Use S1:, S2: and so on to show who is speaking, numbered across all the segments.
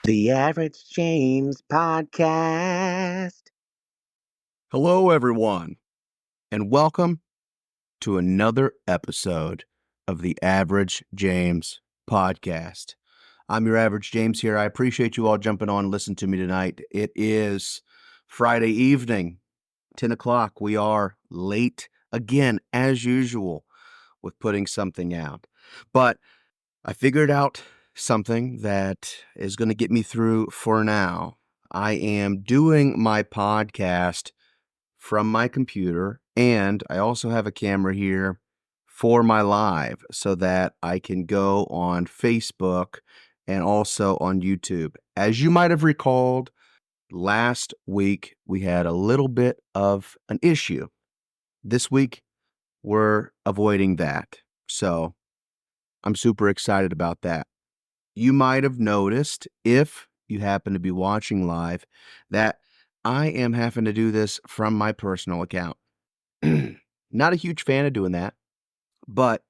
S1: The Average James Podcast.
S2: Hello, everyone, and welcome to another episode of the Average James Podcast. I'm your Average James here. I appreciate you all jumping on and listening to me tonight. It is Friday evening, 10 o'clock. We are late again, as usual, with putting something out. But I figured out something that is going to get me through for now. I am doing my podcast from my computer, and I also have a camera here for my live so that I can go on Facebook and also on YouTube. As you might have recalled, last week we had a little bit of an issue. This week we're avoiding that. So I'm super excited about that. You might have noticed, if you happen to be watching live, that I am having to do this from my personal account. Not a huge fan of doing that, but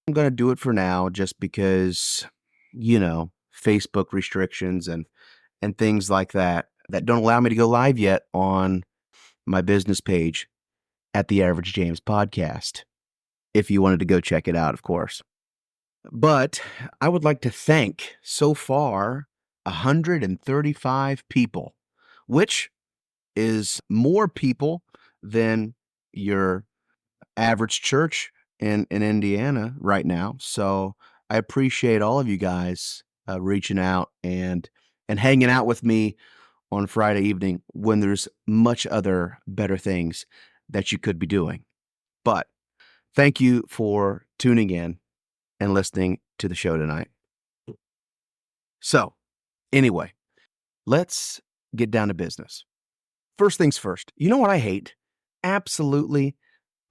S2: I'm going to do it for now just because, Facebook restrictions and things like that don't allow me to go live yet on my business page at the Average James Podcast. If you wanted to go check it out, of course. But I would like to thank so far 135 people, which is more people than your average church in Indiana right now. So I appreciate all of you guys reaching out and hanging out with me on Friday evening when there's much other better things that you could be doing. But thank you for tuning in and listening to the show tonight. So anyway, let's get down to business. First things first, you know what I hate? Absolutely,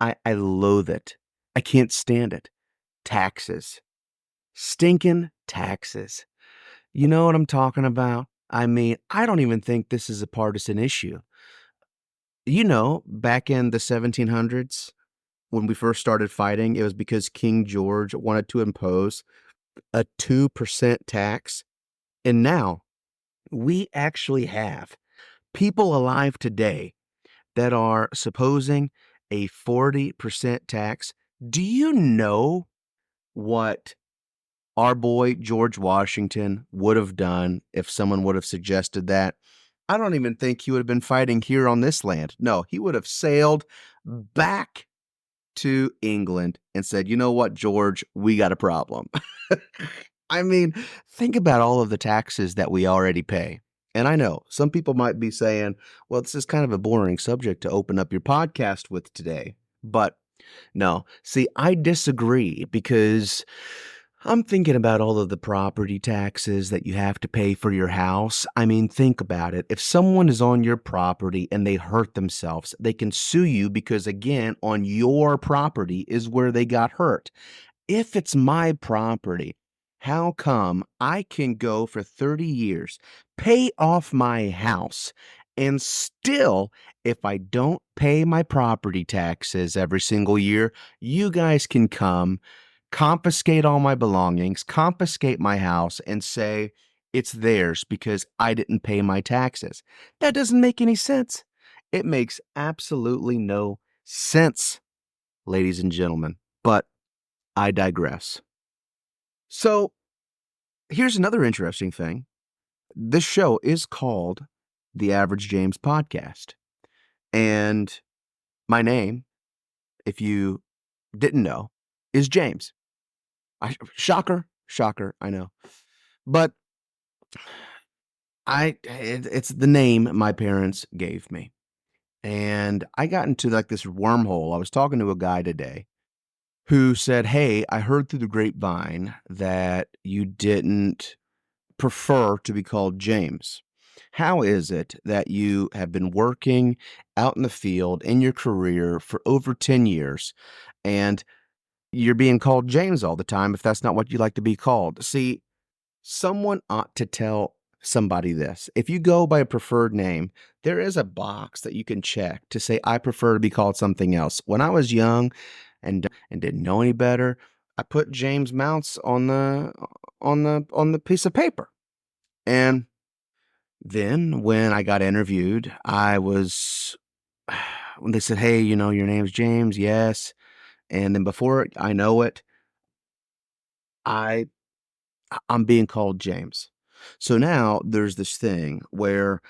S2: I loathe it. I can't stand it. Taxes. Stinking taxes. You know what I'm talking about? I mean, I don't even think this is a partisan issue. Back in the 1700s, when we first started fighting, it was because King George wanted to impose a 2% tax. And now we actually have people alive today that are supposing a 40% tax. Do you know what our boy George Washington would have done if someone would have suggested that? I don't even think he would have been fighting here on this land. No, he would have sailed back to England and said, you know what, George, we got a problem. I mean, think about all of the taxes that we already pay. And I know some people might be saying, well, this is kind of a boring subject to open up your podcast with today. But no, see, I disagree because I'm thinking about all of the property taxes that you have to pay for your house. I mean, think about it. If someone is on your property and they hurt themselves, they can sue you because, again, on your property is where they got hurt. If it's my property, how come I can go for 30 years, pay off my house, and still, if I don't pay my property taxes every single year, you guys can come, confiscate all my belongings, confiscate my house, and say it's theirs because I didn't pay my taxes? That doesn't make any sense. It makes absolutely no sense, ladies and gentlemen. But I digress. So here's another interesting thing. This show is called the Average James Podcast. And my name, if you didn't know, is James. Shocker, I know. But it's the name my parents gave me. And I got into like this wormhole. I was talking to a guy today who said, "Hey, I heard through the grapevine that you didn't prefer to be called James. How is it that you have been working out in the field in your career for over 10 years and you're being called James all the time if that's not what you like to be called?" See, someone ought to tell somebody this. If you go by a preferred name, there is a box that you can check to say, I prefer to be called something else. When I was young and didn't know any better, I put James Mounts on the piece of paper. And then when I got interviewed, I was when they said, "Hey, your name's James." Yes. And then before I know it, I I'm being called James. So now there's this thing where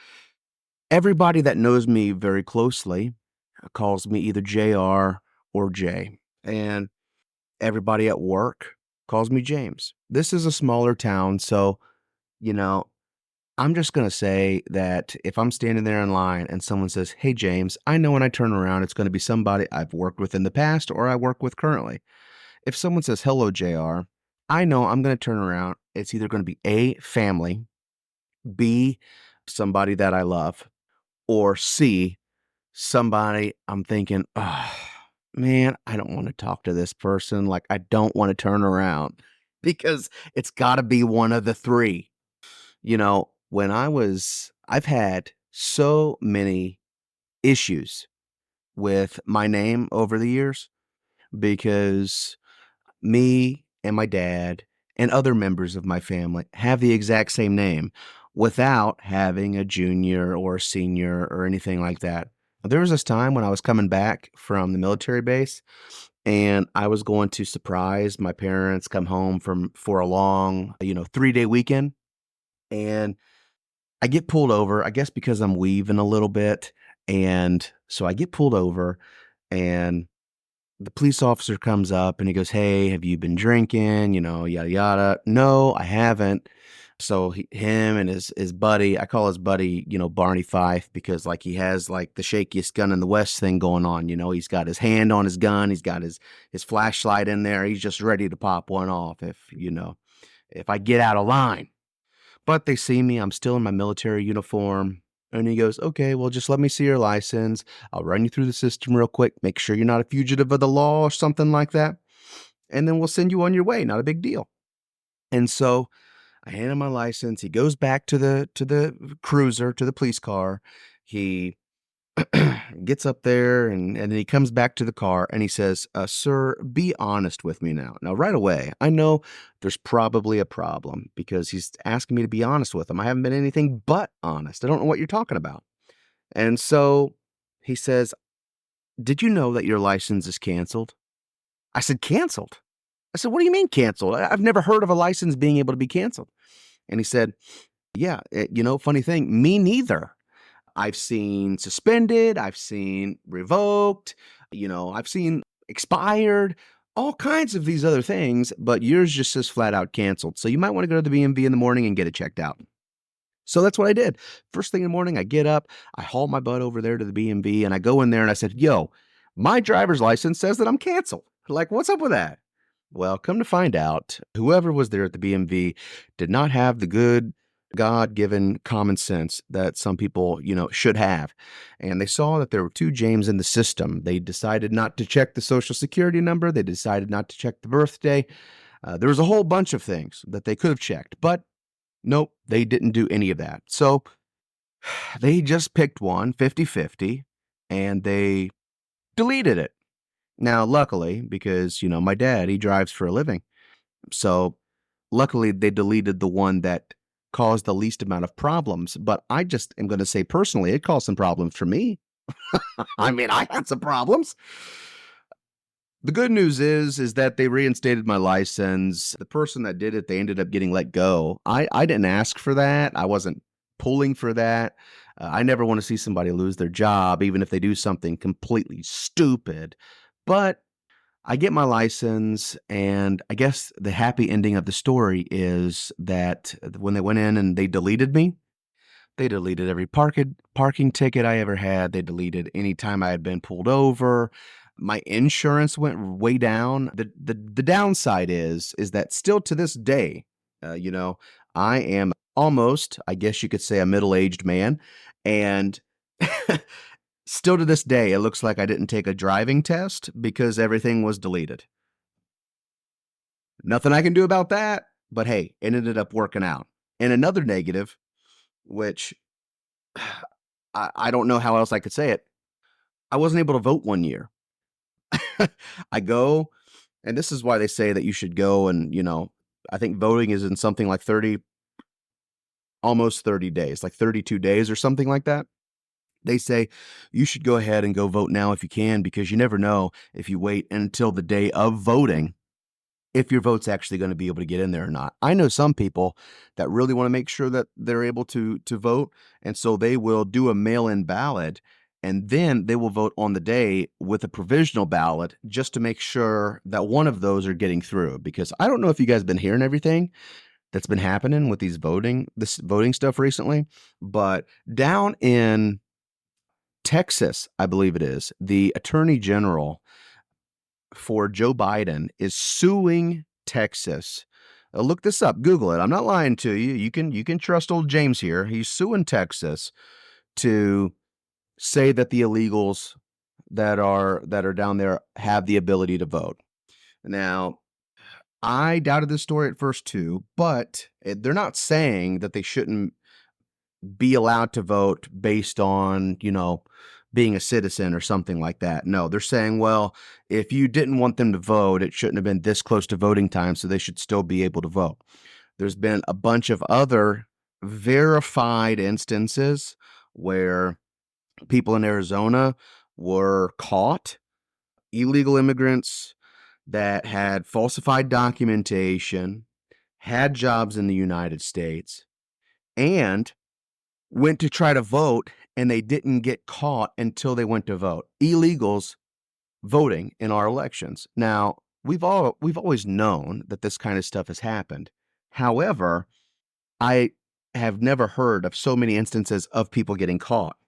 S2: everybody that knows me very closely calls me either JR or Jay. And everybody at work calls me James. This is a smaller town, so, you know, I'm just gonna say that if I'm standing there in line and someone says, "Hey, James," I know when I turn around, it's gonna be somebody I've worked with in the past or I work with currently. If someone says, "Hello, JR," I know I'm gonna turn around. It's either gonna be A, family, B, somebody that I love, or C, somebody I'm thinking, "Oh, man, I don't wanna talk to this person." Like, I don't wanna turn around because it's gotta be one of the 3. I've had so many issues with my name over the years because me and my dad and other members of my family have the exact same name without having a junior or a senior or anything like that. There was this time when I was coming back from the military base and I was going to surprise my parents, come home for a long, 3-day weekend. And I get pulled over, I guess because I'm weaving a little bit. And so I get pulled over and the police officer comes up and he goes, "Hey, have you been drinking?" Yada yada. No, I haven't. So him and his buddy, I call his buddy, Barney Fife, because like he has like the shakiest gun in the West thing going on. He's got his hand on his gun, he's got his flashlight in there. He's just ready to pop one off if I get out of line. But they see me, I'm still in my military uniform. And he goes, "Okay, well, just let me see your license. I'll run you through the system real quick, make sure you're not a fugitive of the law or something like that. And then we'll send you on your way. Not a big deal." And so I hand him my license. He goes back to the cruiser, to the police car. He gets up there and then he comes back to the car and he says, "Sir, be honest with me now." Now, right away, I know there's probably a problem because he's asking me to be honest with him. I haven't been anything but honest. I don't know what you're talking about. And so he says, "Did you know that your license is canceled?" I said, "Canceled?" I said, "What do you mean canceled? I've never heard of a license being able to be canceled." And he said, "Yeah, funny thing, me neither. I've seen suspended, I've seen revoked, I've seen expired, all kinds of these other things, but yours just says flat out canceled. So you might want to go to the BMV in the morning and get it checked out." So that's what I did. First thing in the morning, I get up, I haul my butt over there to the BMV, and I go in there and I said, "Yo, my driver's license says that I'm canceled. Like, what's up with that?" Well, come to find out, whoever was there at the BMV did not have the good God-given common sense that some people, should have. And they saw that there were 2 James in the system. They decided not to check the social security number. They decided not to check the birthday. There was a whole bunch of things that they could have checked, but nope, they didn't do any of that. So they just picked one 50-50, and they deleted it. Now, luckily, because, my dad, he drives for a living. So luckily, they deleted the one that caused the least amount of problems. But I just am going to say personally, it caused some problems for me. I mean, I had some problems. The good news is that they reinstated my license. The person that did it, they ended up getting let go. I didn't ask for that. I wasn't pulling for that. I never want to see somebody lose their job, even if they do something completely stupid. But I get my license, and I guess the happy ending of the story is that when they went in and they deleted me, they deleted every parking ticket I ever had. They deleted any time I had been pulled over. My insurance went way down. The downside is that still to this day, I am almost, I guess you could say, a middle-aged man, and still to this day, it looks like I didn't take a driving test because everything was deleted. Nothing I can do about that, but hey, it ended up working out. And another negative, which I don't know how else I could say it, I wasn't able to vote one year. I go, and this is why they say that you should go and, I think voting is in something like 30 almost 30 days, like 32 days or something like that. They say you should go ahead and go vote now if you can, because you never know if you wait until the day of voting if your vote's actually going to be able to get in there or not. I know some people that really want to make sure that they're able to vote, and so they will do a mail-in ballot, and then they will vote on the day with a provisional ballot just to make sure that one of those are getting through. Because I don't know if you guys have been hearing everything that's been happening with this voting stuff recently, but down in Texas, I believe it is, the attorney general for Joe Biden is suing Texas. Look this up, Google it. I'm not lying to you. You can trust old James here. He's suing Texas to say that the illegals that are down there have the ability to vote. Now, I doubted this story at first too, but they're not saying that they shouldn't be allowed to vote based on, being a citizen or something like that. No, they're saying, well, if you didn't want them to vote, it shouldn't have been this close to voting time, so they should still be able to vote. There's been a bunch of other verified instances where people in Arizona were caught, illegal immigrants that had falsified documentation, had jobs in the United States, and went to try to vote, and they didn't get caught until they went to vote. Illegals voting in our elections. Now, we've always known that this kind of stuff has happened. However, I have never heard of so many instances of people getting caught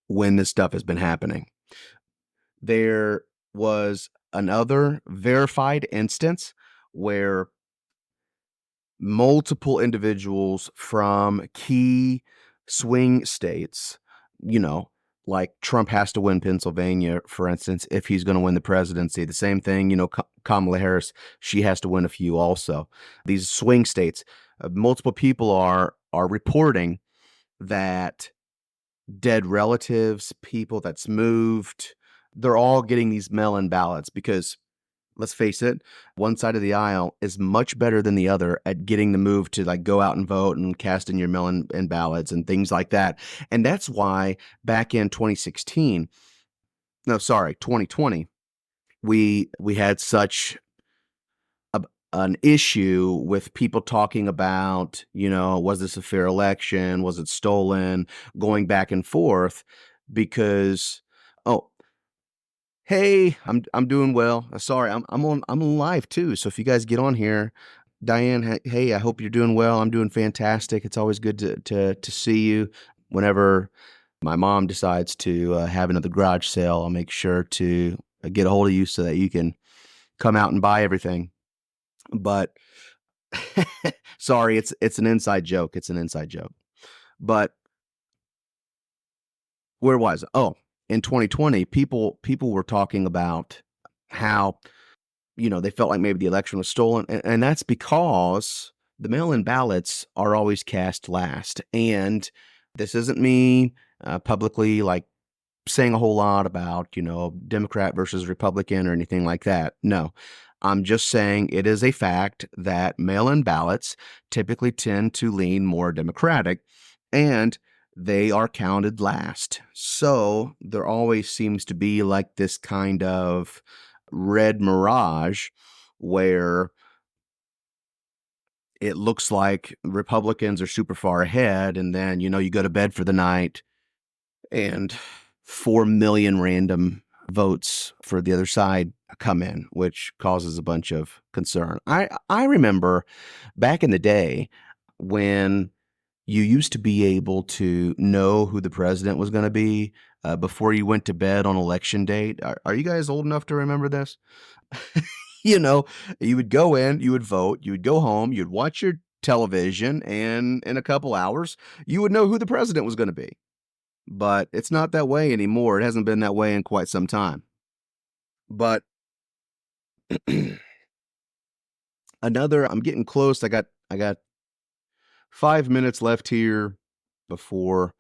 S2: when this stuff has been happening. There was another verified instance where multiple individuals from key swing states, you know, like Trump has to win Pennsylvania, for instance, if he's going to win the presidency. The same thing, Kamala Harris, she has to win a few also. These swing states, multiple people are reporting that dead relatives, people that's moved, they're all getting these mail-in ballots because, let's face it, one side of the aisle is much better than the other at getting the move to like go out and vote and cast in your mail-in ballots and things like that. And that's why back in 2020, we had such an issue with people talking about, was this a fair election? Was it stolen? Going back and forth because, oh, hey, I'm doing well. Sorry, I'm on live too. So if you guys get on here, Diane, hey, I hope you're doing well. I'm doing fantastic. It's always good to see you. Whenever my mom decides to have another garage sale, I'll make sure to get a hold of you so that you can come out and buy everything. But sorry, it's an inside joke. It's an inside joke. But where was it? Oh, in 2020, people were talking about how they felt like maybe the election was stolen. And that's because the mail-in ballots are always cast last. And this isn't me publicly like saying a whole lot about, Democrat versus Republican or anything like that. No, I'm just saying it is a fact that mail-in ballots typically tend to lean more Democratic, and they are counted last. So there always seems to be like this kind of red mirage where it looks like Republicans are super far ahead, and then you go to bed for the night and 4 million random votes for the other side come in, which causes a bunch of concern. I remember back in the day when you used to be able to know who the president was going to be before you went to bed on election date. Are you guys old enough to remember this? you know, you would go in, you would vote, you would go home, you'd watch your television, and in a couple hours, you would know who the president was going to be. But it's not that way anymore. It hasn't been that way in quite some time. But I'm getting close. I got 5 minutes left here before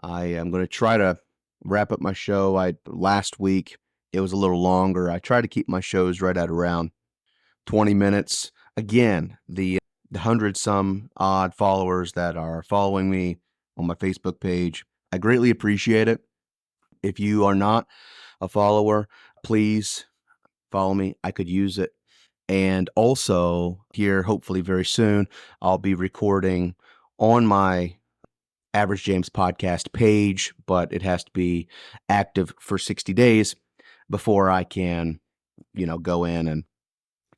S2: I am going to try to wrap up my show. Last week it was a little longer. I try to keep my shows right at around 20 minutes. Again, the the 100-some odd followers that are following me on my Facebook page. I greatly appreciate it. If you are not a follower, please follow me. I could use it. And also, here, hopefully very soon, I'll be recording on my Average James podcast page, but it has to be active for 60 days before I can, go in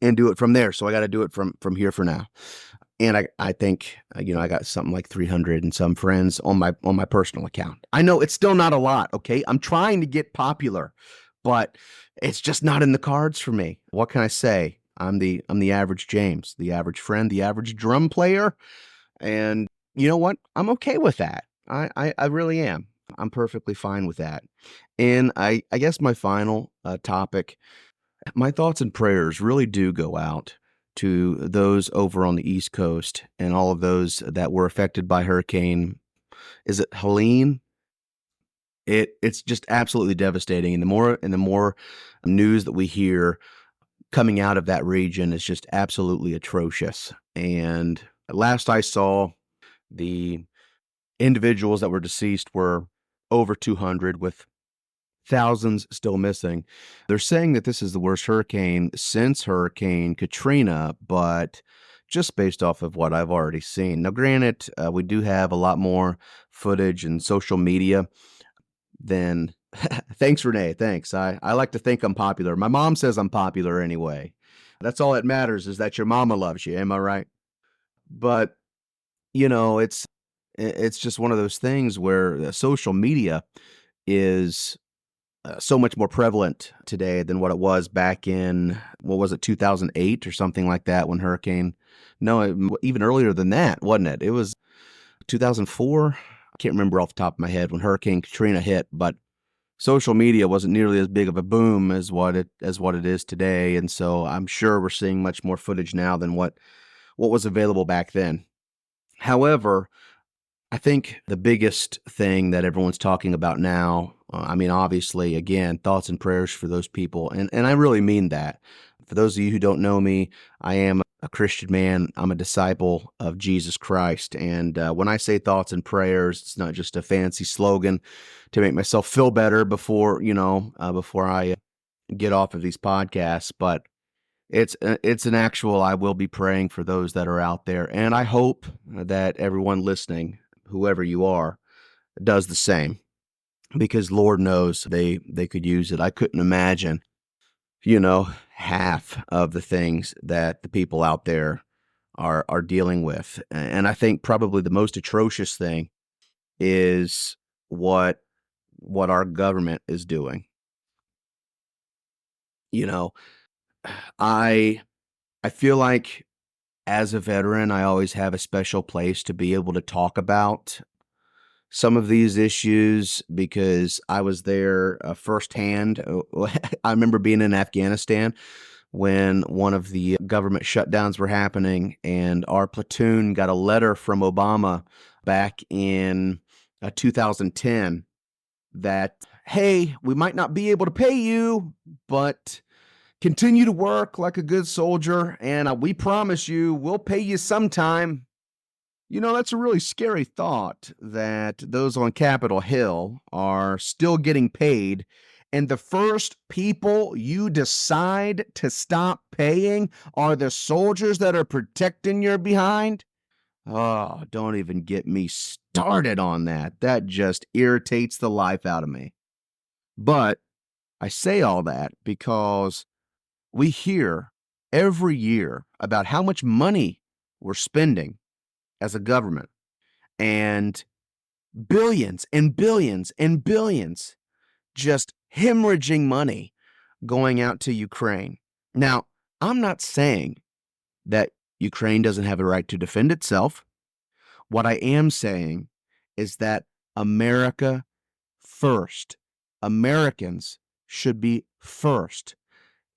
S2: and do it from there. So I got to do it from here for now. And I think, I got something like 300 and some friends on my personal account. I know it's still not a lot. Okay. I'm trying to get popular, but it's just not in the cards for me. What can I say? I'm the average James, the average friend, the average drum player. And you know what? I'm okay with that. I really am. I'm perfectly fine with that. And I guess my final topic, my thoughts and prayers really do go out to those over on the East Coast and all of those that were affected by Hurricane. Is it Helene? It's just absolutely devastating. And the more news that we hear coming out of that region is just absolutely atrocious. And last I saw, the individuals that were deceased were over 200, with thousands still missing. They're saying that this is the worst hurricane since Hurricane Katrina, but just based off of what I've already seen. Now, granted, we do have a lot more footage and social media than. Thanks, Renee. Thanks. I like to think I'm popular. My mom says I'm popular anyway. That's all that matters, is that your mama loves you. Am I right? But, it's just one of those things where social media is so much more prevalent today than what it was back in, what was it, 2008 or something like that, when Hurricane, no, even earlier than that, wasn't it? It was 2004. I can't remember off the top of my head when Hurricane Katrina hit, but social media wasn't nearly as big of a boom as what it is today. And so I'm sure we're seeing much more footage now than what was available back then. However, I think the biggest thing that everyone's talking about now, I mean, obviously, again, thoughts and prayers for those people. And I really mean that. For those of you who don't know me, I am a Christian man. I'm a disciple of Jesus Christ. And when I say thoughts and prayers, it's not just a fancy slogan to make myself feel better before I get off of these podcasts, but it's an actual, I will be praying for those that are out there. And I hope that everyone listening, whoever you are, does the same, because Lord knows they could use it. I couldn't imagine, half of the things that the people out there are dealing with. And I think probably the most atrocious thing is what our government is doing. You know, I I feel like, as a veteran, I always have a special place to be able to talk about some of these issues, because I was there firsthand. I remember being in Afghanistan when one of the government shutdowns were happening, and our platoon got a letter from Obama back in 2010 that, hey, we might not be able to pay you, but continue to work like a good soldier, and we promise you we'll pay you sometime. That's a really scary thought, that those on Capitol Hill are still getting paid, and the first people you decide to stop paying are the soldiers that are protecting your behind. Oh, don't even get me started on that. That just irritates the life out of me. But I say all that because we hear every year about how much money we're spending as a government, and billions and billions and billions just hemorrhaging money going out to Ukraine. Now, I'm not saying that Ukraine doesn't have a right to defend itself. What I am saying is that America first. Americans should be first.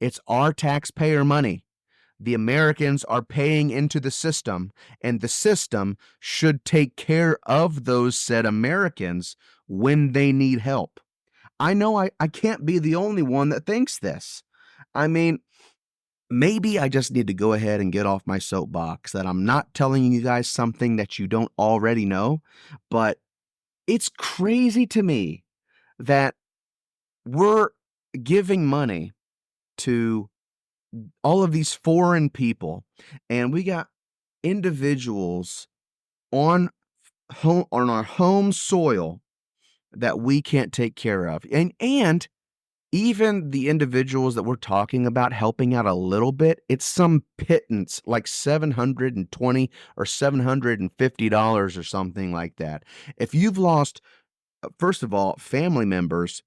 S2: It's our taxpayer money. The Americans are paying into the system, and the system should take care of those said Americans when they need help. I know I can't be the only one that thinks this. I mean, maybe I just need to go ahead and get off my soapbox that I'm not telling you guys something that you don't already know, but it's crazy to me that we're giving money to all of these foreign people, and we got individuals on on our home soil that we can't take care of. And even the individuals that we're talking about helping out a little bit, it's some pittance, like 720 or $750 or something like that. If you've lost, first of all, family members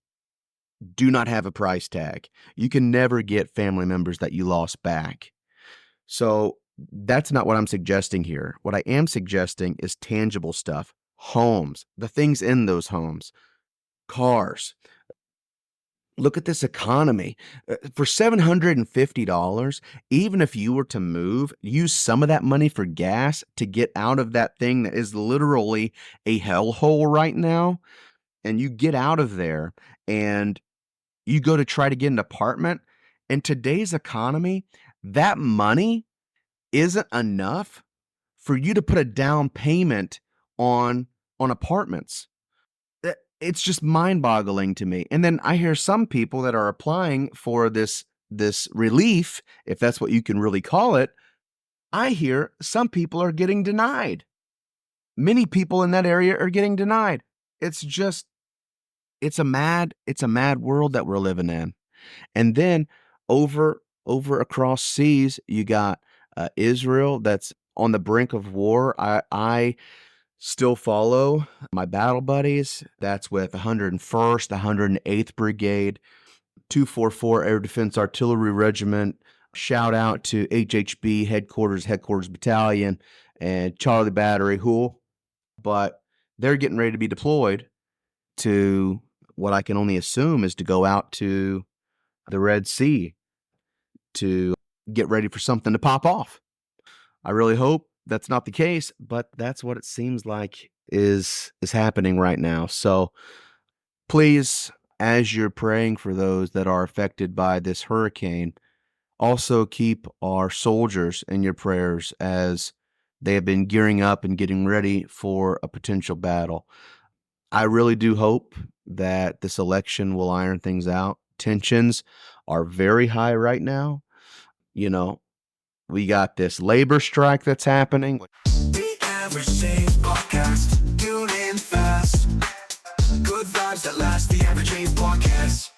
S2: do not have a price tag. You can never get family members that you lost back. So that's not what I'm suggesting here. What I am suggesting is tangible stuff, homes, the things in those homes, cars. Look at this economy. For $750, even if you were to move, use some of that money for gas to get out of that thing that is literally a hellhole right now, and you get out of there and you go to try to get an apartment. In today's economy, that money isn't enough for you to put a down payment on apartments. It's just mind-boggling to me. And then I hear some people that are applying for this relief, if that's what you can really call it. I hear some people are getting denied. Many people in that area are getting denied. It's just it's a mad world that we're living in. And then over across seas, you got Israel that's on the brink of war. I still follow my battle buddies. That's with 101st, 108th Brigade, 244 Air Defense Artillery Regiment. Shout out to HHB Headquarters Battalion, and Charlie Battery Hool. But they're getting ready to be deployed to what I can only assume is to go out to the Red Sea to get ready for something to pop off. I really hope that's not the case, but that's what it seems like is happening right now. So please, as you're praying for those that are affected by this hurricane, also keep our soldiers in your prayers as they have been gearing up and getting ready for a potential battle. I really do hope that this election will iron things out. Tensions are very high right now. You know, we got this labor strike that's happening.
S3: The Average James Podcast. Tune in fast. Good vibes that last. The Average James Podcast.